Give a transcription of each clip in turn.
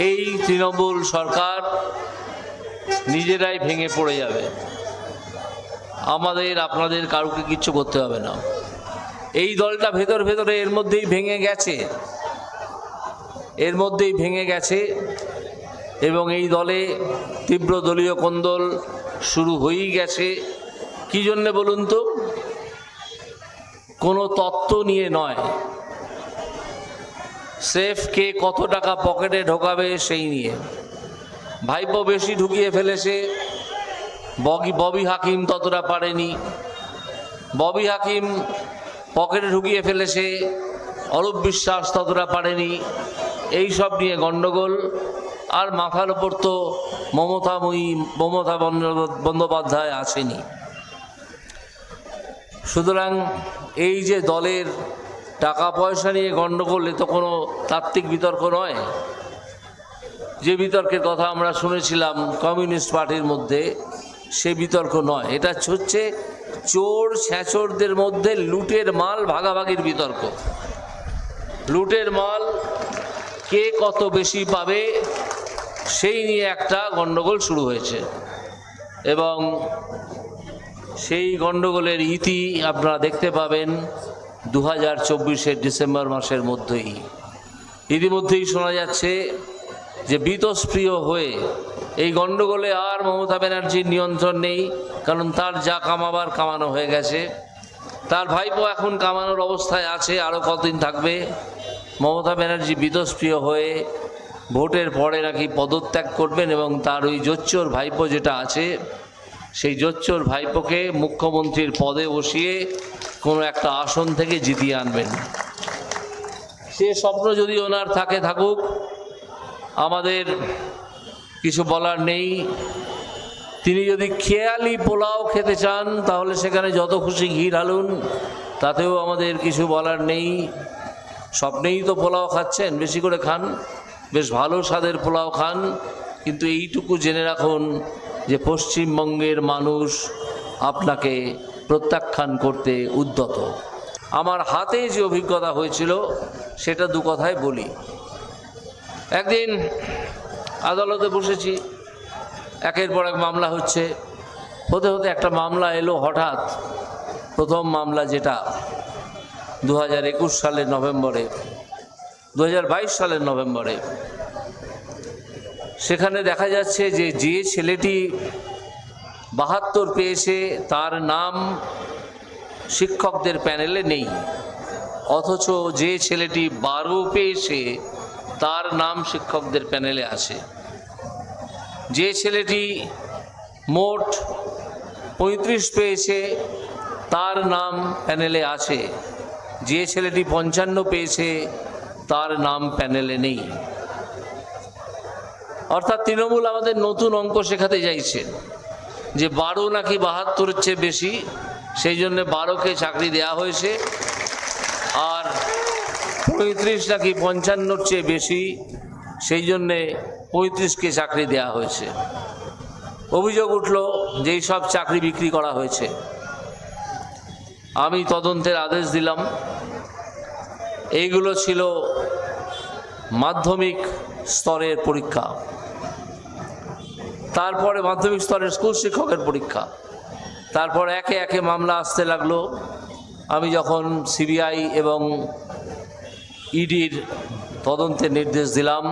এই তৃণমূল সরকার নিজেরাই ভেঙে পড়ে যাবে। আমাদের আপনাদের কারুকে কিচ্ছু করতে হবে না। এই দলটা ভেতরে এর মধ্যেই ভেঙে গেছে এবং এই দলে তীব্র দলীয় কোন্দল শুরু হয়েই গেছে। কি জন্য বলুন তো? কোনো তত্ত্ব নিয়ে নয়, সেফ কে কত টাকা পকেটে ঢোকাবে সেই নিয়ে। ভাইপো বেশি ঢুকিয়ে ফেলেছে, ববি হাকিম ততটা পারেনি। ববি হাকিম পকেটে ঢুকিয়ে ফেলেছে, অরূপ বিশ্বাস ততটা পারেনি। এই সব নিয়ে গণ্ডগোল। আর মাথার ওপর তো মমতা বন্দ্যোপাধ্যায় আসেনি। সুতরাং এই যে দলের টাকা পয়সা নিয়ে গণ্ডগোল, এ তো কোনো তাত্ত্বিক বিতর্ক নয়। যে বিতর্কের কথা আমরা শুনেছিলাম কমিউনিস্ট পার্টির মধ্যে, সে বিতর্ক নয়। এটা হচ্ছে চোর ছেঁচোরদের মধ্যে লুটের মাল ভাগাভাগির বিতর্ক। লুটের মাল কে কত বেশি পাবে সেই নিয়ে একটা গণ্ডগোল শুরু হয়েছে এবং সেই গণ্ডগোলের ইতি আপনারা দেখতে পাবেন 2024-এর ডিসেম্বর মাসের মধ্যেই। ইতিমধ্যেই শোনা যাচ্ছে যে বীতস্প্রিয় হয়ে এই গণ্ডগোলে আর মমতা ব্যানার্জির নিয়ন্ত্রণ নেই, কারণ তার যা কামাবার কামানো হয়ে গেছে। তার ভাইপো এখন কামানোর অবস্থায় আছে, আরও কতদিন থাকবে। মমতা ব্যানার্জি বীতস্প্রিয় হয়ে ভোটের পরে নাকি পদত্যাগ করবেন এবং তার ওই জোচ্চোর ভাইপো যেটা আছে, সেই জোচ্চোর ভাইপোকে মুখ্যমন্ত্রীর পদে বসিয়ে কোনো একটা আসন থেকে জিতিয়ে আনবেন। সে স্বপ্ন যদি ওনার থাকুক, আমাদের কিছু বলার নেই। তিনি যদি খেয়ালি পোলাও খেতে চান তাহলে সেখানে যত খুশি ঘি ঢালুন, তাতেও আমাদের কিছু বলার নেই। স্বপ্নেই তো পোলাও খাচ্ছেন, বেশি করে খান, বেশ ভালো স্বাদের পোলাও খান। কিন্তু এইটুকু জেনে রাখুন যে পশ্চিমবঙ্গের মানুষ আপনাকে প্রত্যাখ্যান করতে উদ্যত। আমার হাতে যে অভিজ্ঞতা হয়েছিল সেটা দু কথায় বলি। একদিন আদালতে বসেছি, একের পর এক মামলা হতে হতে একটা মামলা এলো হঠাৎ। প্রথম মামলা যেটা 2021 সালের নভেম্বরে, 2022 সালের নভেম্বরে, সেখানে দেখা যাচ্ছে যে ছেলেটি 72 পেয়েছে তার নাম শিক্ষকদের প্যানেলে নেই, অথচ যে ছেলেটি 12 পেয়েছে তার নাম শিক্ষকদের প্যানেলে আছে। যে ছেলেটি মোট 35 পেয়েছে তার নাম প্যানেলে আছে। যে ছেলেটি 55 পেয়েছে তার নাম প্যানেলে নেই। অর্থাৎ তৃণমূল আমাদের নতুন অঙ্ক শেখাতে চাইছে যে 12 নাকি 72-এর চেয়ে বেশি, সেই জন্য 12কে চাকরি দেওয়া হয়েছে, আর 35 নাকি 55-র চেয়ে বেশি, সেই জন্যে 35কে চাকরি দেওয়া হয়েছে। অভিযোগ উঠল যে এই সব চাকরি বিক্রি করা হয়েছে। আমি তদন্তের আদেশ দিলাম। এইগুলো ছিল মাধ্যমিক স্তরের পরীক্ষা, তারপরে মাধ্যমিক স্তরের স্কুল শিক্ষকের পরীক্ষা, তারপর একে একে মামলা আসতে লাগলো। আমি যখন সিবিআই এবং ইডির তদন্তের নির্দেশ দিলাম,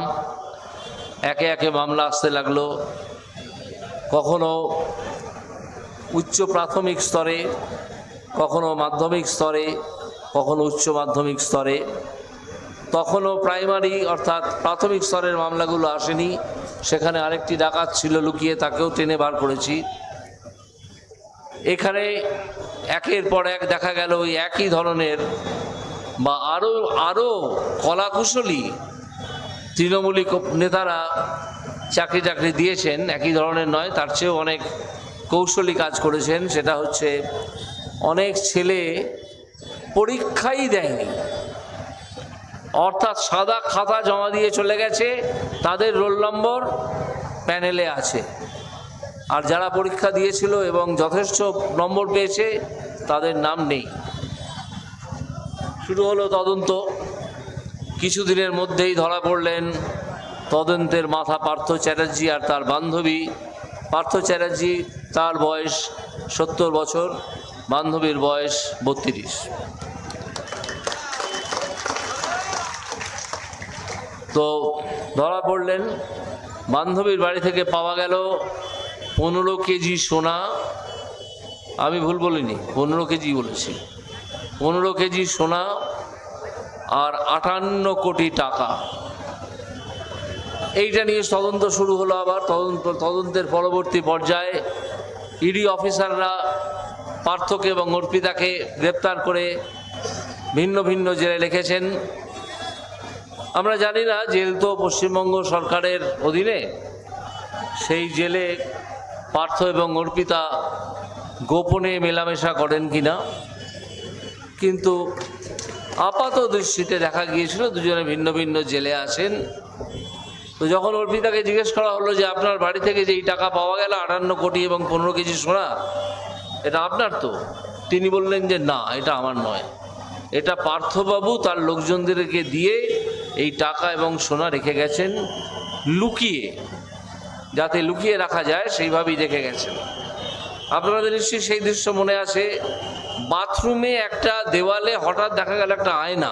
একে একে মামলা আসতে লাগলো। কখনো উচ্চ প্রাথমিক স্তরে, কখনো মাধ্যমিক স্তরে, কখনো উচ্চ মাধ্যমিক স্তরে, তখনও প্রাইমারি অর্থাৎ প্রাথমিক স্তরের মামলাগুলো আসেনি। সেখানে আরেকটি ডাকাত ছিল লুকিয়ে, তাকেও টেনে বার করেছি। এখানে একের পর এক দেখা গেল ওই একই ধরনের বা আরও কলাকুশলী তৃণমূলী নেতারা চাকরি দিয়েছেন। একই ধরনের নয়, তার চেয়েও অনেক কৌশলী কাজ করেছেন। সেটা হচ্ছে অনেক ছেলে পরীক্ষাই দেয়নি, অর্থাৎ সাদা খাতা জমা দিয়ে চলে গেছে, তাদের রোল নম্বর প্যানেলে আছে, আর যারা পরীক্ষা দিয়েছিল এবং যথেষ্ট নম্বর পেয়েছে তাদের নাম নেই। শুরু হলো তদন্ত। কিছুদিনের মধ্যেই ধরা পড়লেন তদন্তের মাথা পার্থ চ্যাটার্জি আর তার বান্ধবী। পার্থ চ্যাটার্জি, তার বয়স 70 বছর, বান্ধবীর বয়স 32। তো ধরা পড়লেন। বান্ধবীর বাড়ি থেকে পাওয়া গেল 15 কেজি সোনা। আমি ভুল বলিনি, 15 কেজি বলেছি। 15 কেজি সোনা আর 58 কোটি টাকা। এইটা নিয়ে তদন্ত শুরু হলো। আবার তদন্তের পরবর্তী পর্যায়ে ইডি অফিসাররা পার্থকে এবং অর্পিতাকে গ্রেপ্তার করে ভিন্ন ভিন্ন জেলে রেখেছেন। আমরা জানি না, জেল তো পশ্চিমবঙ্গ সরকারের অধীনে, সেই জেলে পার্থ এবং অর্পিতা গোপনে মেলামেশা করেন কিনা, কিন্তু আপাত দৃষ্টিতে দেখা গিয়েছিল দুজনে ভিন্ন ভিন্ন জেলে আছেন। তো যখন অর্পিতাকে জিজ্ঞেস করা হলো যে আপনার বাড়ি থেকে যে এই টাকা পাওয়া গেল 58 কোটি এবং 15 কেজি সোনা, এটা আপনার তো? তিনি বললেন যে না, এটা আমার নয়, এটা পার্থবাবু তার লোকজনদেরকে দিয়ে এই টাকা এবং সোনা রেখে গেছেন লুকিয়ে, যাতে লুকিয়ে রাখা যায় সেইভাবেই রেখে গেছেন। আপনাদের নিশ্চয়ই সেই দৃশ্য মনে আছে, বাথরুমে একটা দেওয়ালে হঠাৎ দেখা গেল একটা আয়না।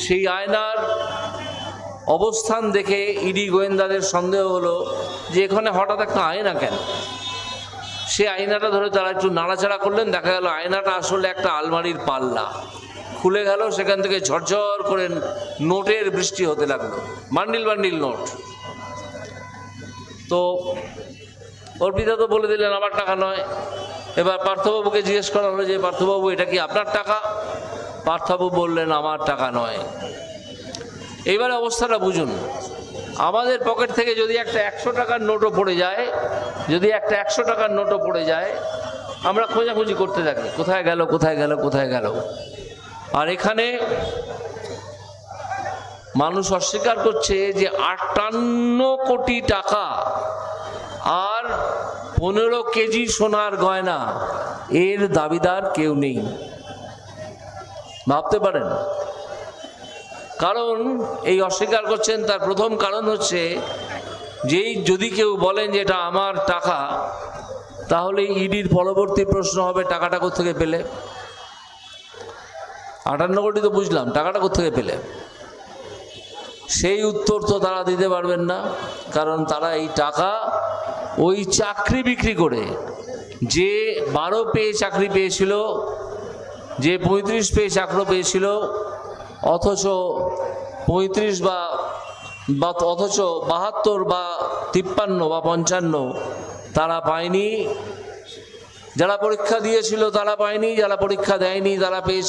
সেই আয়নার অবস্থান দেখে ইডি গোয়েন্দাদের সন্দেহ হলো যে এখানে হঠাৎ একটা আয়না কেন। সে আয়নাটা ধরে তারা একটু নাড়াচাড়া করলেন, দেখা গেল আয়নাটা আসলে একটা আলমারির পাল্লা। খুলে গেল, সেখান থেকে ঝরঝর করে নোটের বৃষ্টি হতে লাগলো, বান্ডিল বান্ডিল নোট। তো অর্পিতা তো বলে দিলেন আমার টাকা নয়। এবার পার্থবাবুকে জিজ্ঞেস করা হলো যে পার্থবাবু, এটা কি আপনার টাকা? পার্থবাবু বললেন আমার টাকা নয়। এইবারে অবস্থাটা বুঝুন, আমাদের পকেট থেকে যদি একটা 100 টাকার নোটও পড়ে যায়, যদি একটা 100 টাকার নোটও পড়ে যায়, আমরা খোঁজাখুঁজি করতে থাকি, কোথায় গেল কোথায় গেল কোথায় গেল। আর এখানে মানুষ অস্বীকার করছে যে 58 কোটি টাকা আর 15 কেজি সোনার গয়না, এর দাবিদার কেউ নেই। ভাবতে পারেন, কারণ এই অস্বীকার করছেন তার প্রথম কারণ হচ্ছে যে যদি কেউ বলেন যে এটা আমার টাকা, তাহলে ইডির পরবর্তী প্রশ্ন হবে টাকাটা কোত্থেকে পেলে? 58 কোটি তো বুঝলাম, টাকাটা কোত্থেকে পেলে? সেই উত্তর তো তারা দিতে পারবেন না, কারণ তারা এই টাকা ওই চাকরি বিক্রি করে, যে 12 পেয়ে চাকরি পেয়েছিল, যে 35 পেয়ে চাকরি পেয়েছিল, অথচ 35 বা অথচ 72 বা 53 বা 55 তারা পায়নি। যারা পরীক্ষা দিয়েছিল তারা পায়নি, যারা পরীক্ষা দেয়নি তারা পেয়েছে।